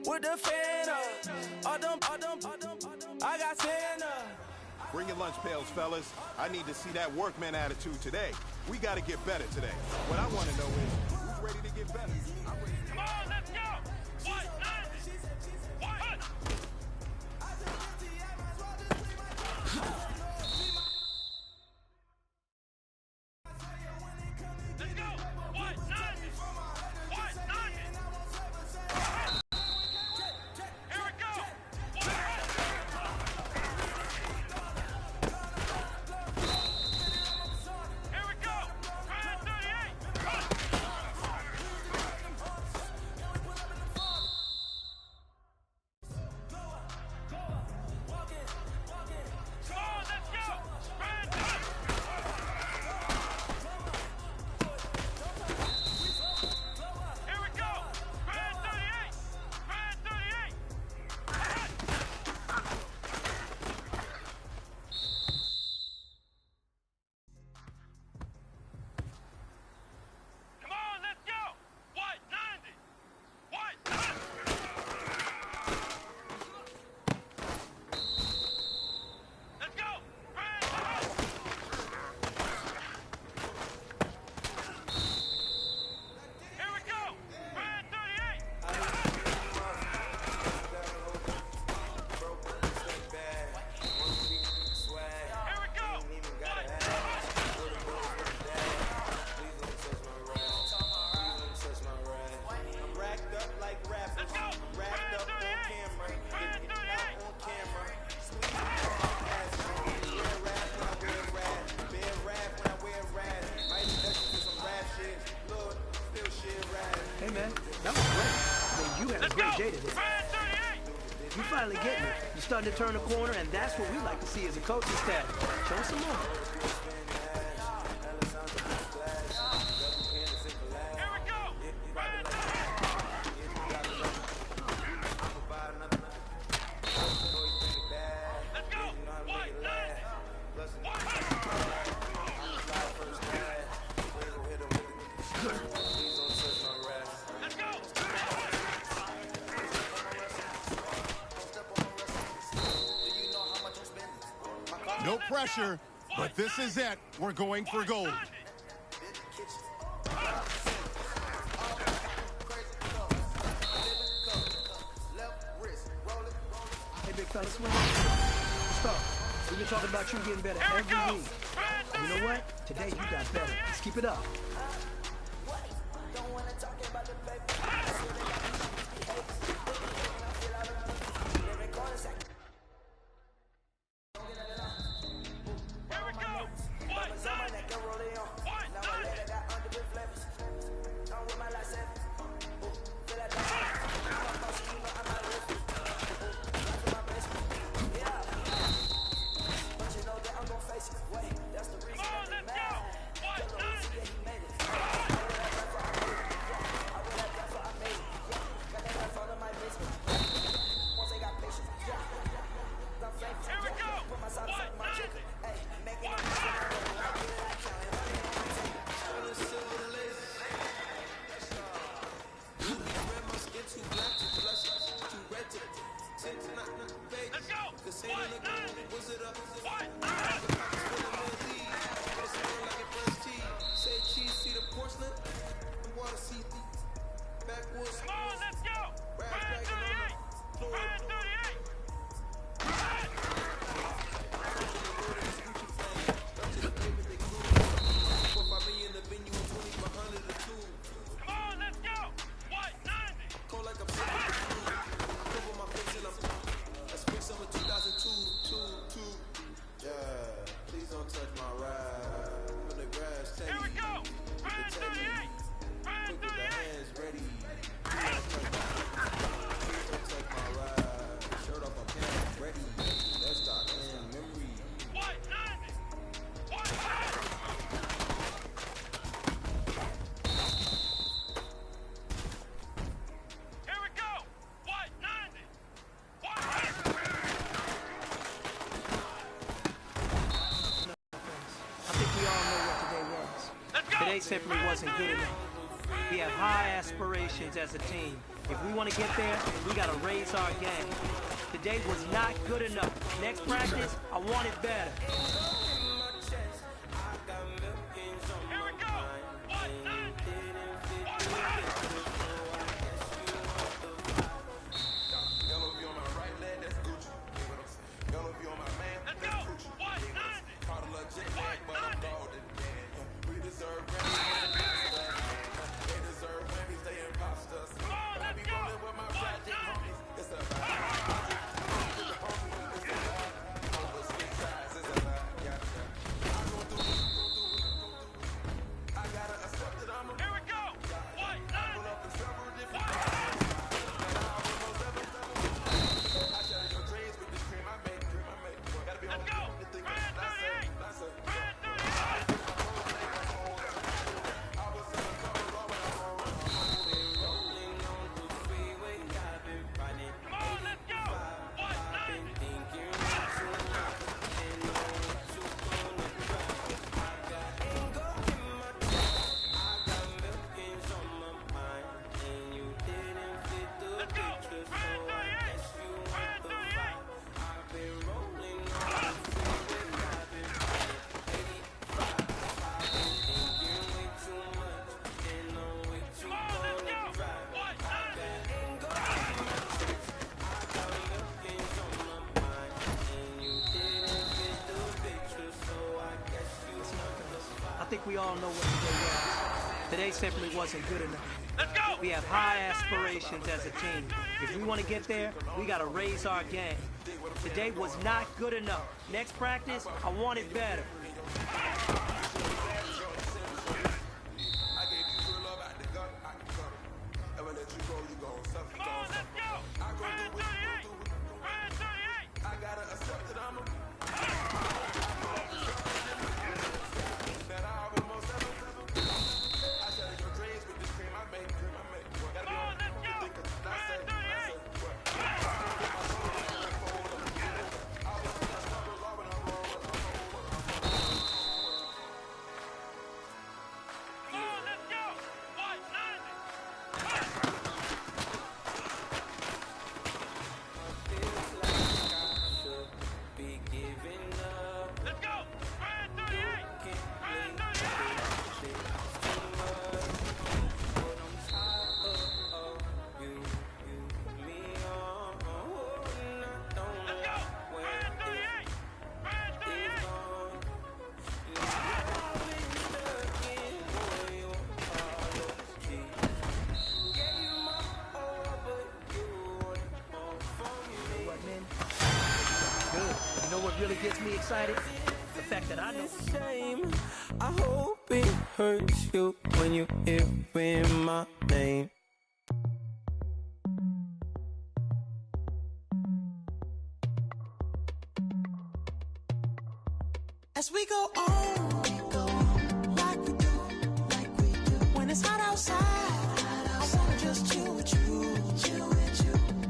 with the fan up. I got Santa. Bring your lunch pails, fellas. I need to see that workman attitude today. We got to get better today. What I want to know is, who's ready to get better? I'm ready. Come on, let's go! What? What? Let's go! What? What? Here we go! Here we go! 38! Hey man, that was great. I mean, you had a great day today. You finally getting it. You're starting to turn the corner, and that's what we like to see as a coaching staff. Show us some more. No pressure, but this is it. We're going for gold. Hey, big fella, swing. Stop. We've been talking about you getting better every week. You know what? Today you got better. Let's keep it up. Today simply wasn't good enough. We have high aspirations as a team, If we want to get there, we got to raise our game. Today was not good enough. Next practice, I want it better. Here we go. 190. Let's go. 190. Come on, let's go. 190. Here we go. 190. Let's go. Brand 38. Brand 38. Come on, let's go. 190. Let's go. Brand 38. Brand 38. Come on, let's go. 190. I think we all know what today was. Today simply wasn't good enough. Let's go. We have high aspirations as a team. If we want to get there, we got to raise our game. Today was not good enough. Next practice, I want it better. Come on, let's go. Brand 38. Brand 38. Come on, let's go. Brand 38. Come on, let's go. 190. Let's go. Brand 38. Brand 38. Let's go. Brand 38. Brand 38. What, man? Good. You know what really gets me excited? The fact that I know. Shame. I hope it hurts you when you hear my name. As we go on, like we do, when it's hot outside, I wanna just chill with you.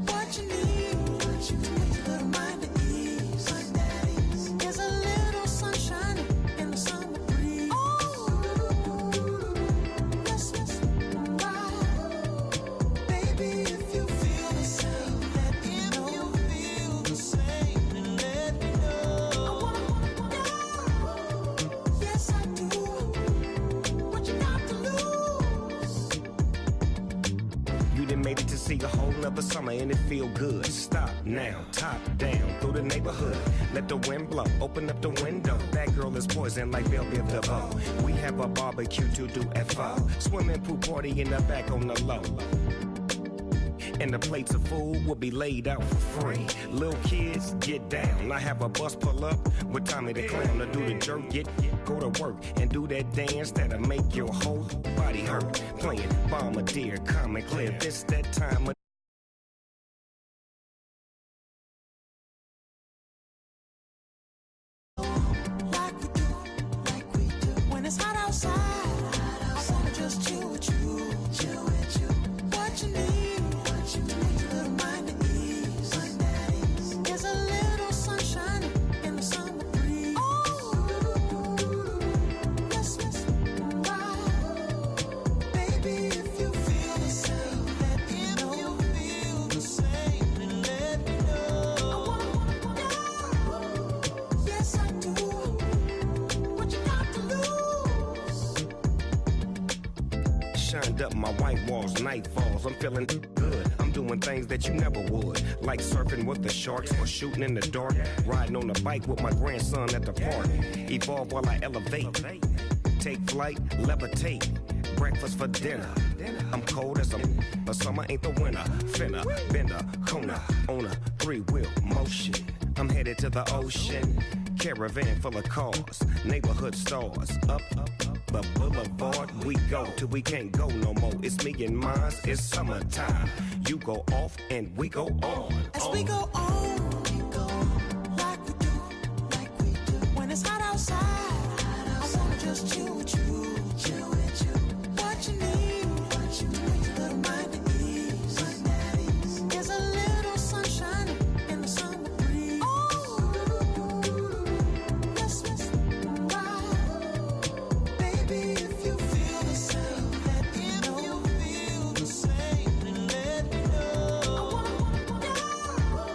What you need, to make your little mind at ease. There's a little sunshine in the summer breeze. Yes, right. Baby, if you feel the same, let me know. If you feel the same, then let me know. I wanna know. Yes, I do. What you got to lose? You done made it to see a whole nother summer and it feel good. Stop now, top down through the neighborhood. Let the wind blow, open up the window. That girl is poison like Belle Biv DeVoe. We have a barbecue to do at 4. Swimming pool party in the back on the low. And the plates of food will be laid out for free. Little kids, get down. I have a bus pull up with Tommy the Clown to do the jerk, go to work and do that dance that'll make your whole body hurt. Playing Bombardier, Common Clear. This that time of Like we do, when it's hot outside, I wanna just chill with you. What you need, to make your little mind at ease. There's a little sunshine in the summer breeze. Yes, right. Baby, if you feel the same, let me know. turned up my white walls, night falls. I'm feeling good. I'm doing things that you never would, like surfing with the sharks or shooting in the dark, riding on a bike with my grandson at the park. Evolve while I elevate, take flight, levitate, breakfast for dinner. I'm cold as but summer ain't the winter. Finna, bender, Kona, on a three-wheel motion. I'm headed to the ocean, caravan full of cars, neighborhood stars. Up the boulevard we go till we can't go no more. It's me and mine, it's summertime. You go off and we go on. As we go on, like we do, when it's hot outside. I wanna just chill with you, what you need, a little mind at ease. There's a little sunshine in the summer breeze. Oh, yes, right. Baby, if you feel the same, let me know. If you feel the same, then let me know. I wanna go.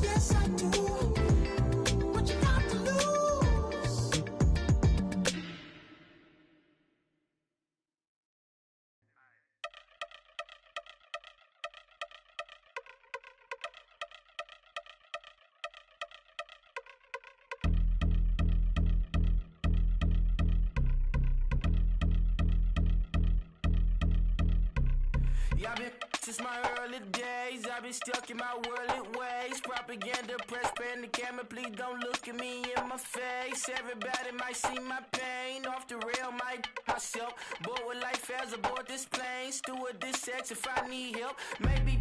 Yes, I do. What you got to lose? Yeah, I've been since my early days. I've been stuck in my worldly ways. Propaganda, press, pan the camera. Please don't look at me in my face. Everybody might see my pain. Off the rail, might myself. Bored with life as aboard this plane. Steward this sex if I need help. Maybe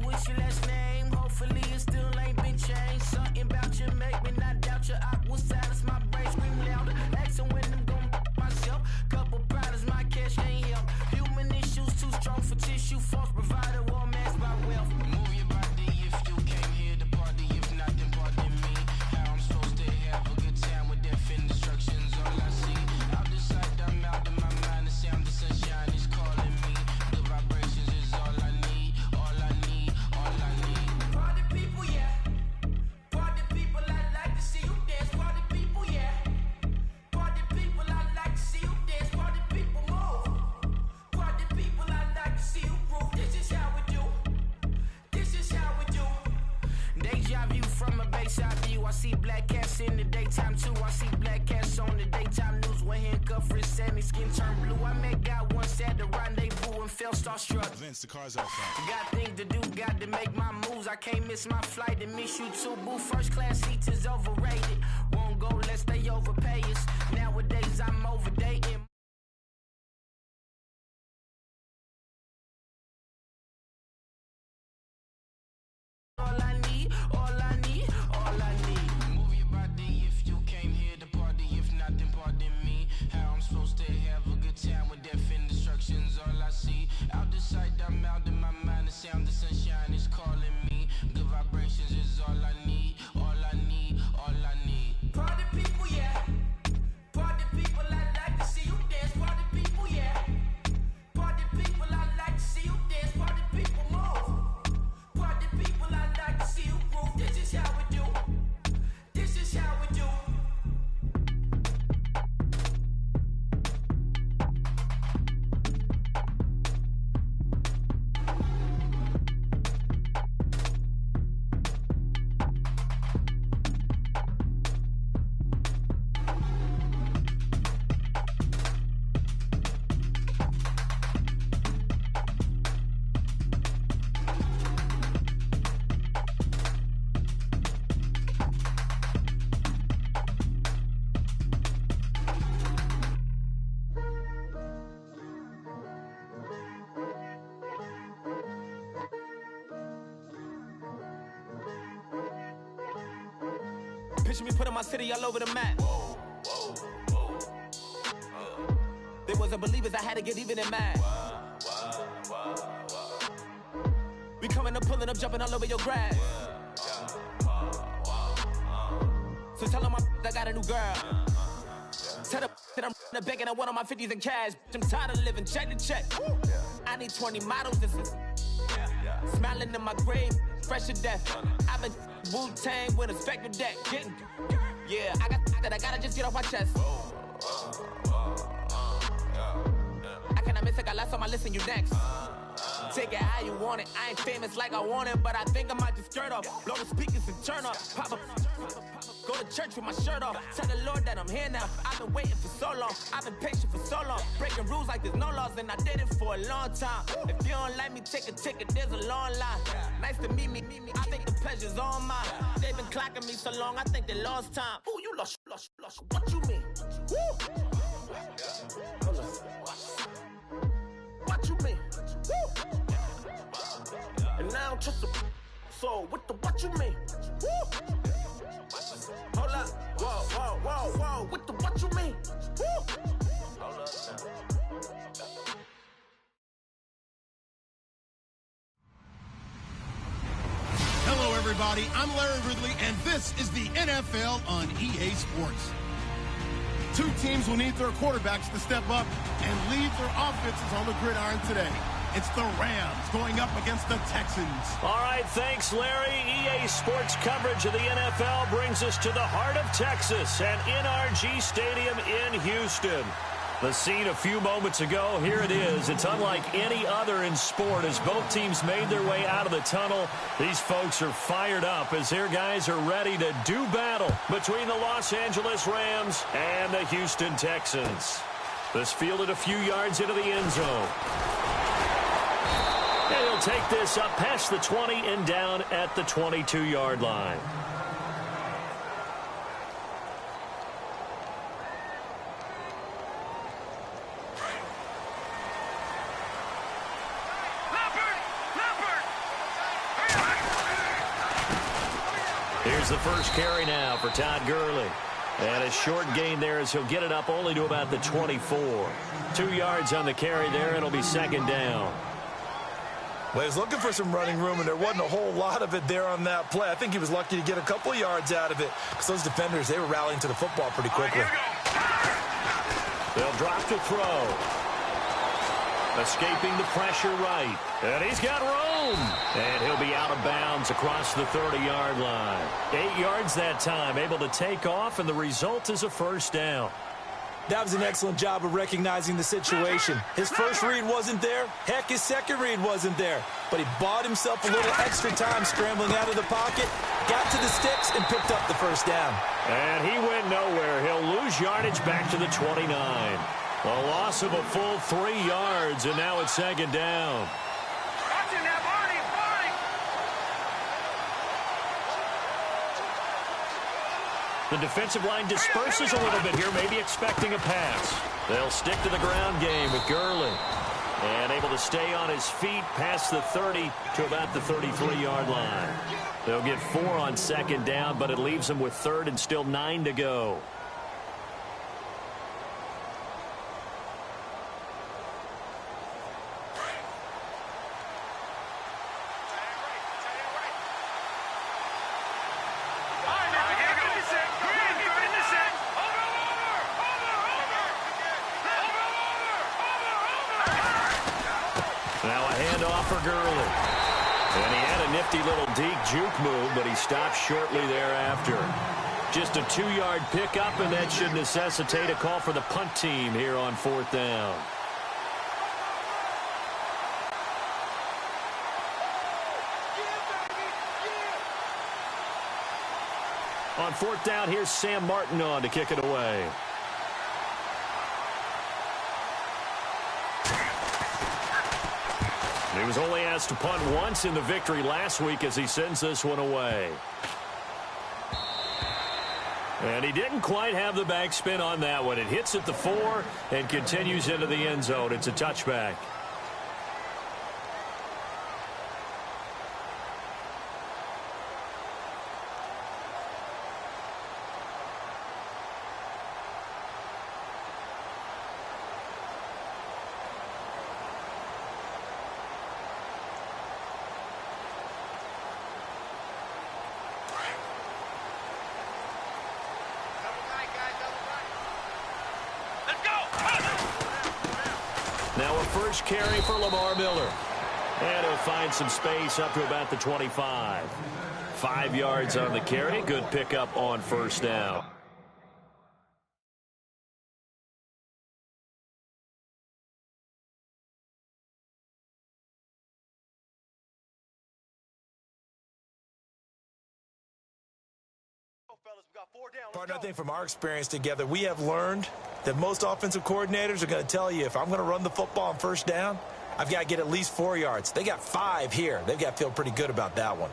what's your last name? Hopefully it still ain't been changed. Something about you make me not doubt you. I will silence my brain, scream louder. Asking when I'm gon' myself. Couple problems, my cash ain't help. Human issues too strong for tissue. False provider, war masked by wealth. Move your body if you came here to party. If not, then pardon me. How I'm supposed to have a good time with death and destruction's all I see. Out the sight, I'm out of my mind. The sound of sunshine is calling me. The vibrations is all I need. All I need, all I need. Party people, yeah. Party people, I'd like to see you dance. Party people, yeah. Party people, I'd like to see you dance. Party people, move. Party people, I'd like to see you groove. This is how we do. This is how we do. Deja vu from a bayside view. I see black cats in the daytime too. I see black cats on the daytime news. When handcuffed, wrist and his skin turned blue. I met God once at the rendezvous and felt starstruck. Vince, the car's outside. Got things to do, got to make my moves. I can't miss my flight and miss you too, boo. First class seats is overrated. Won't go, let's stay overpay us. Nowadays I'm overdating. All I need, all I need, all I need. Move your body if you came here to party. If not, then pardon me. How I'm supposed to have a good time with death and destruction's all I see. Out the sight, I'm out of my mind. The sound of sunshine is calling me. Good vibrations is all I need, all I need, all I need. Party people, yeah. Party people, I'd like to see you dance. Party people, yeah. Party people, I'd like to see you dance. Party people, move. Party people, I'd like to see you groove. This is how we do. This is how we do. Picture me putting my city all over the map. There wasn't believers, I had to get even in mad. We coming up, pulling up, jumping all over your grass. So tell them I got a new girl. Tell them that I'm in the bank and I want on my 50s in cash. I'm tired of living check to check. I need 20 models, this is smiling in my grave, fresh to death. I've been Wu-Tang with a spectral deck. Getting, yeah, I gotta just get off my chest. I can I miss it? Got less on my list and you next. Take it how you want it. I ain't famous like I want it, but I think I might just skirt off. Blow the speakers and turn up. Pop up. Go to church with my shirt off. Tell the Lord that I'm here now. I've been waiting for so long. I've been patient for so long. Breaking rules like there's no laws, and I did it for a long time. If you don't like me, take a ticket. There's a long line. Nice to meet me. I think the pleasure's all mine. They've been clocking me so long, I think they lost time. Ooh, you lost. What you mean? Woo! Hold up. What you mean? Woo! And now I'm just a so what you mean? Woo! Hold up, whoa, what you mean? Woo! Hold up now. Hello, everybody. I'm Larry Ridley, and this is the NFL on EA Sports. Two teams will need their quarterbacks to step up and lead their offenses on the gridiron today. It's the Rams going up against the Texans. All right, thanks, Larry. EA Sports coverage of the NFL brings us to the heart of Texas and NRG Stadium in Houston. The scene a few moments ago, here it is. It's unlike any other in sport as both teams made their way out of the tunnel. These folks are fired up as their guys are ready to do battle between the Los Angeles Rams and the Houston Texans. This fielded a few yards into the end zone. And he'll take this up past the 20 and down at the 22-yard line. Here's the first carry now for Todd Gurley. And a short gain there as he'll get it up only to about the 24. 2 yards on the carry there. It'll be second down. Well, he was looking for some running room, and there wasn't a whole lot of it there on that play. I think he was lucky to get a couple of yards out of it because those defenders, they were rallying to the football pretty quickly. They'll drop to throw. Escaping the pressure right. And he's got room. And he'll be out of bounds across the 30-yard line. 8 yards that time, able to take off, and the result is a first down. That was an excellent job of recognizing the situation. His first read wasn't there. Heck, his second read wasn't there. But he bought himself a little extra time scrambling out of the pocket, got to the sticks, and picked up the first down. And he went nowhere. He'll lose yardage back to the 29. A loss of a full 3 yards, and now it's second down. The defensive line disperses a little bit here, maybe expecting a pass. They'll stick to the ground game with Gurley. And able to stay on his feet past the 30 to about the 33-yard line. They'll get 4 on second down, but it leaves them with third and still 9 to go. Gurley. And he had a nifty little deke juke move, but he stopped shortly thereafter. Just a 2-yard pickup, and that should necessitate a call for the punt team here on fourth down. On fourth down, here's Sam Martin on to kick it away. He was only asked to punt once in the victory last week as he sends this one away. And he didn't quite have the backspin on that one. It hits at the 4 and continues into the end zone. It's a touchback. Now a first carry for Lamar Miller. And he'll find some space up to about the 25. 5 yards on the carry. Good pickup on first down. Partner, I think from our experience together, we have learned that most offensive coordinators are going to tell you, if I'm going to run the football on first down, I've got to get at least 4 yards. They got 5 here. They've got to feel pretty good about that one.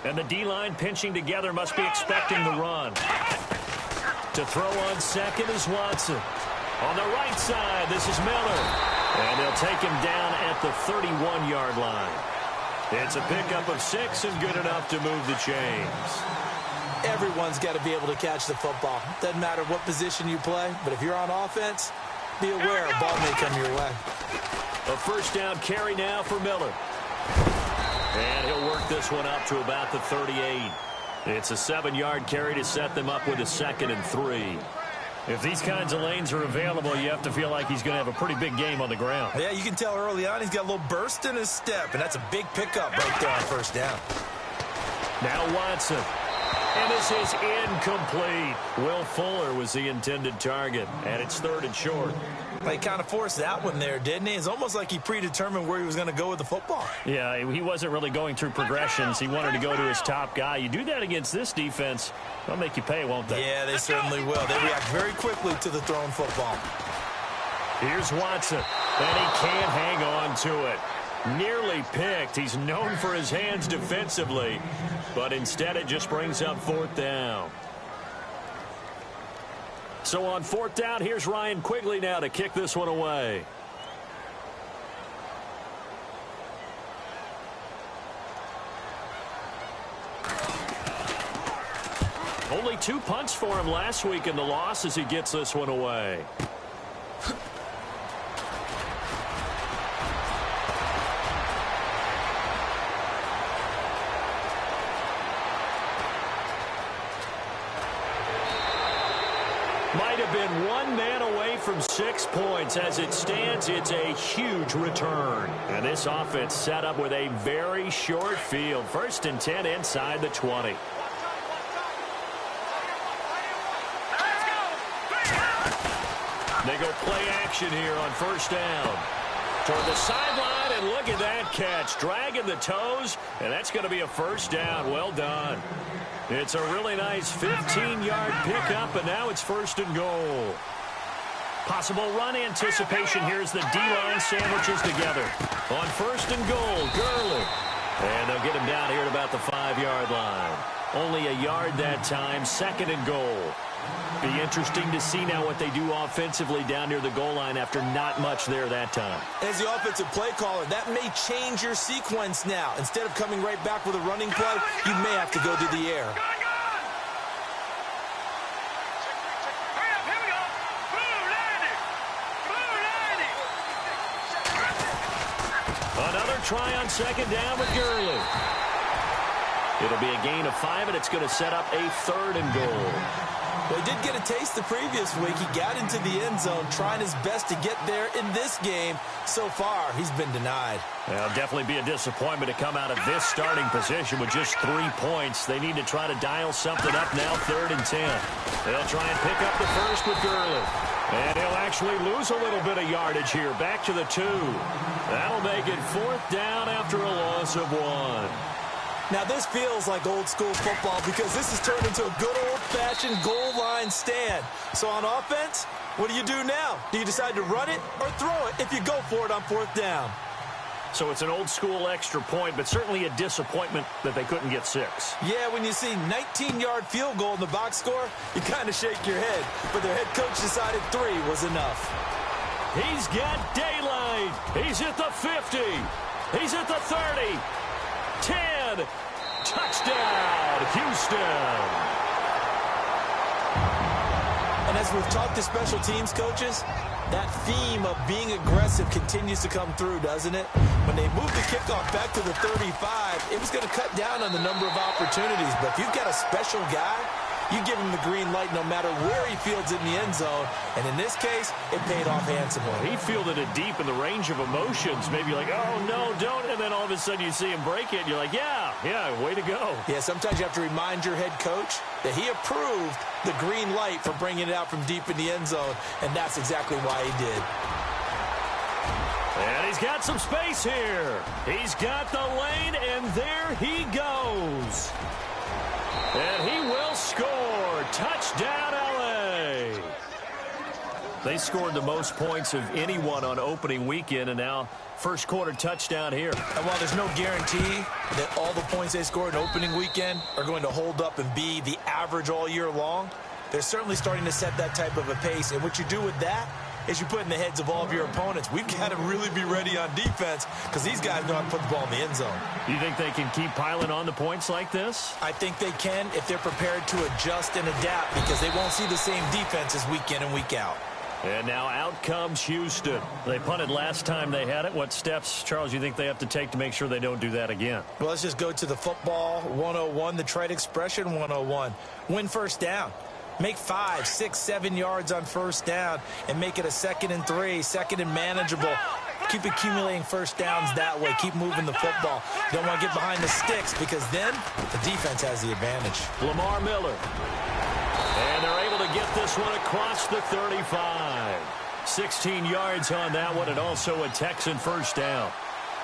And the D-line pinching together must be expecting the run. To throw on second is Watson. On the right side, this is Miller. And they'll take him down at the 31-yard line. It's a pickup of 6 and good enough to move the chains. Everyone's got to be able to catch the football. Doesn't matter what position you play, but if you're on offense, be aware a ball may come your way. A first down carry now for Miller. And he'll work this one up to about the 38. It's a 7-yard carry to set them up with a 2nd and 3. If these kinds of lanes are available, you have to feel like he's going to have a pretty big game on the ground. Yeah, you can tell early on he's got a little burst in his step, and that's a big pickup right there on first down. Now Watson. And this is incomplete. Will Fuller was the intended target, and it's 3rd and short. Well, he kind of forced that one there, didn't he? It's almost like he predetermined where he was going to go with the football. Yeah, he wasn't really going through progressions. He wanted to go to his top guy. You do that against this defense, they'll make you pay, won't they? Yeah, they certainly will. They react very quickly to the thrown football. Here's Watson, and he can't hang on to it. Nearly picked. He's known for his hands defensively, but instead it just brings up 4th down. So on 4th down, here's Ryan Quigley now to kick this one away. Only 2 punts for him last week in the loss as he gets this one away. Might have been 1 man away from 6 points. As it stands, it's a huge return. And this offense set up with a very short field. 1st and 10 inside the 20. They go play action here on first down. Toward the sideline, and look at that catch. Dragging the toes, and that's going to be a first down. Well done. It's a really nice 15-yard pickup, and now it's 1st and goal. Possible run anticipation here as the D-line sandwiches together. On 1st and goal, Gurley. And they'll get him down here at about the 5-yard line. Only a yard that time, 2nd and goal. Be interesting to see now what they do offensively down near the goal line after not much there that time. As the offensive play caller, that may change your sequence now. Instead of coming right back with a running play, you may have to go to the air. Another try on 2nd down with Gurley. It'll be a gain of 5, and it's going to set up a 3rd and goal. Well, he did get a taste the previous week. He got into the end zone, trying his best to get there in this game. So far, he's been denied. Well, definitely be a disappointment to come out of this starting position with just 3 points. They need to try to dial something up now, 3rd and 10. They'll try and pick up the first with Gurley. And he'll actually lose a little bit of yardage here, back to the 2. That'll make it 4th down after a loss of 1. Now, this feels like old-school football because this has turned into a good old-fashioned goal line stand. So on offense, what do you do now? Do you decide to run it or throw it if you go for it on 4th down? So it's an old-school extra point, but certainly a disappointment that they couldn't get 6. Yeah, when you see 19-yard field goal in the box score, you kind of shake your head. But their head coach decided 3 was enough. He's got daylight. He's at the 50. He's at the 30. 10. Touchdown, Houston. And as we've talked to special teams coaches, that theme of being aggressive continues to come through, doesn't it? When they moved the kickoff back to the 35, it was going to cut down on the number of opportunities. But if you've got a special guy You give him the green light no matter where he fields it in the end zone. And in this case, it paid off handsomely. He fielded it deep in the range of emotions. Maybe like, oh, no, don't. And then all of a sudden you see him break it. And you're like, yeah, way to go. Yeah, sometimes you have to remind your head coach that he approved the green light for bringing it out from deep in the end zone. And that's exactly why he did. And he's got some space here. He's got the lane, and there he goes. And he will score. Touchdown, L.A. They scored the most points of anyone on opening weekend, and now first quarter touchdown here. And while there's no guarantee that all the points they scored in opening weekend are going to hold up and be the average all year long, they're certainly starting to set that type of a pace. And what you do with that is you put in the heads of all of your opponents, we've got to really be ready on defense because these guys know how to put the ball in the end zone. You think they can keep piling on the points like this? I think they can if they're prepared to adjust and adapt because they won't see the same defenses week in and week out. And now out comes Houston. They punted last time they had it. What steps, Charles, you think they have to take to make sure they don't do that again? Well, let's just go to the football 101, the trite expression 101. Win first down. Make 5, 6, 7 yards on first down and make it a 2nd and 3, 2nd and manageable. Keep accumulating first downs that way. Keep moving the football. You don't want to get behind the sticks because then the defense has the advantage. Lamar Miller. And they're able to get this one across the 35. 16 yards on that one and also a Texan first down.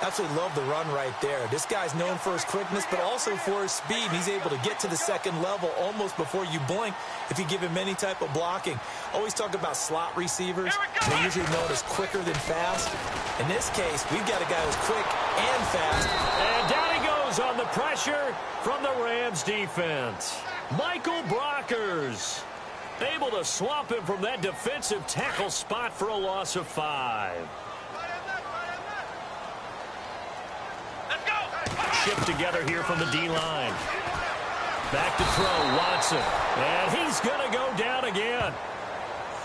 Absolutely love the run right there. This guy's known for his quickness, but also for his speed. He's able to get to the second level almost before you blink if you give him any type of blocking. Always talk about slot receivers. They're usually known as quicker than fast. In this case, we've got a guy who's quick and fast. And down he goes on the pressure from the Rams defense. Michael Brockers able to swamp him from that defensive tackle spot for a loss of 5. Shipped together here from the D-line. Back to throw, Watson. And he's going to go down again.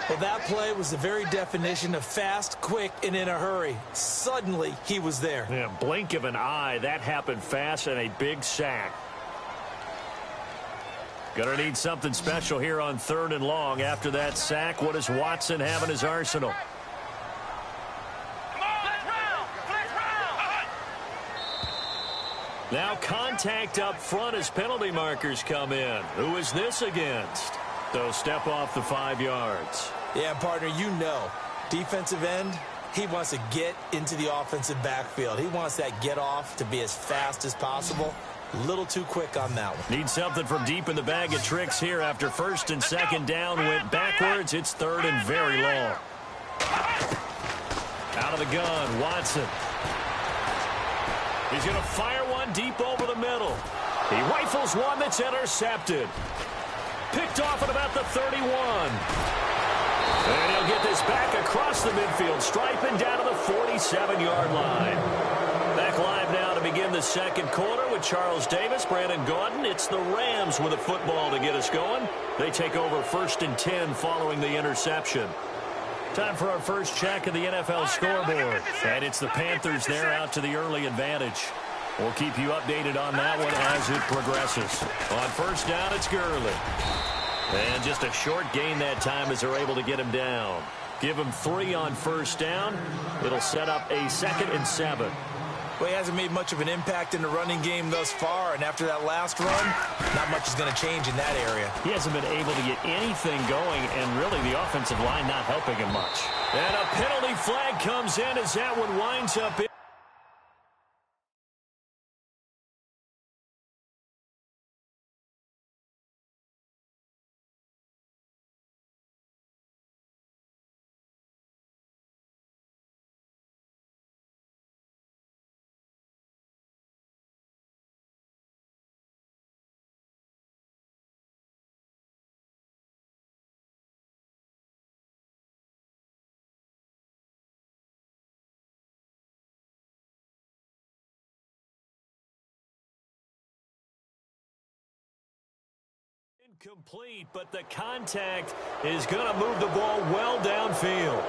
Well, that play was the very definition of fast, quick, and in a hurry. Suddenly, he was there. Yeah, blink of an eye. That happened fast and a big sack. Going to need something special here on 3rd and long. After that sack, what does Watson have in his arsenal? Now contact up front as penalty markers come in. Who is this against? So step off the 5 yards. Yeah, partner, you know, defensive end, he wants to get into the offensive backfield. He wants that get off to be as fast as possible. A little too quick on that one. Need something from deep in the bag of tricks here after 1st and 2nd down. Went backwards. It's 3rd and very long. Out of the gun, Watson. He's going to fire one deep over the middle. He rifles one that's intercepted. Picked off at about the 31. And he'll get this back across the midfield stripe and down to the 47-yard line. Back live now to begin the 2nd quarter with Charles Davis, Brandon Gaudin. It's the Rams with a football to get us going. They take over 1st and 10 following the interception. Time for our first check of the NFL scoreboard. And it's the Panthers there out to the early advantage. We'll keep you updated on that one as it progresses. On 1st down, it's Gurley. And just a short gain that time as they're able to get him down. Give him 3 on 1st down. It'll set up a 2nd and 7. Well, he hasn't made much of an impact in the running game thus far, and after that last run, not much is going to change in that area. He hasn't been able to get anything going, and really the offensive line not helping him much. And a penalty flag comes in as that one winds up in. Incomplete, but the contact is going to move the ball well downfield.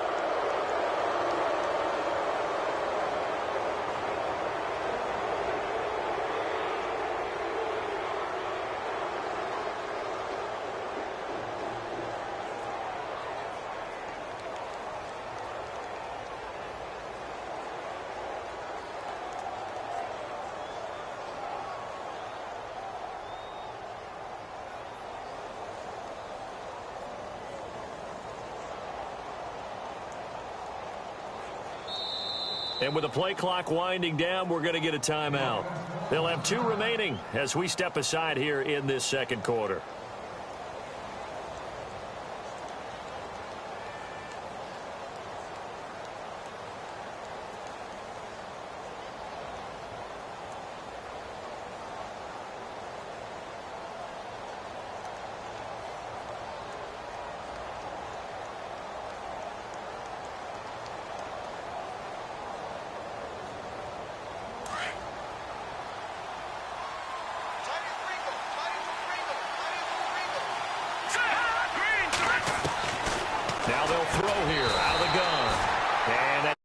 And with the play clock winding down, we're going to get a timeout. They'll have 2 remaining as we step aside here in this second quarter. Now they'll throw here out of the gun. And that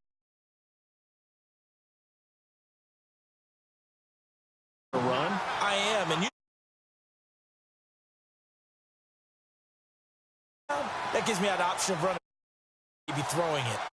run. I am, and that gives me an option of running, maybe throwing it.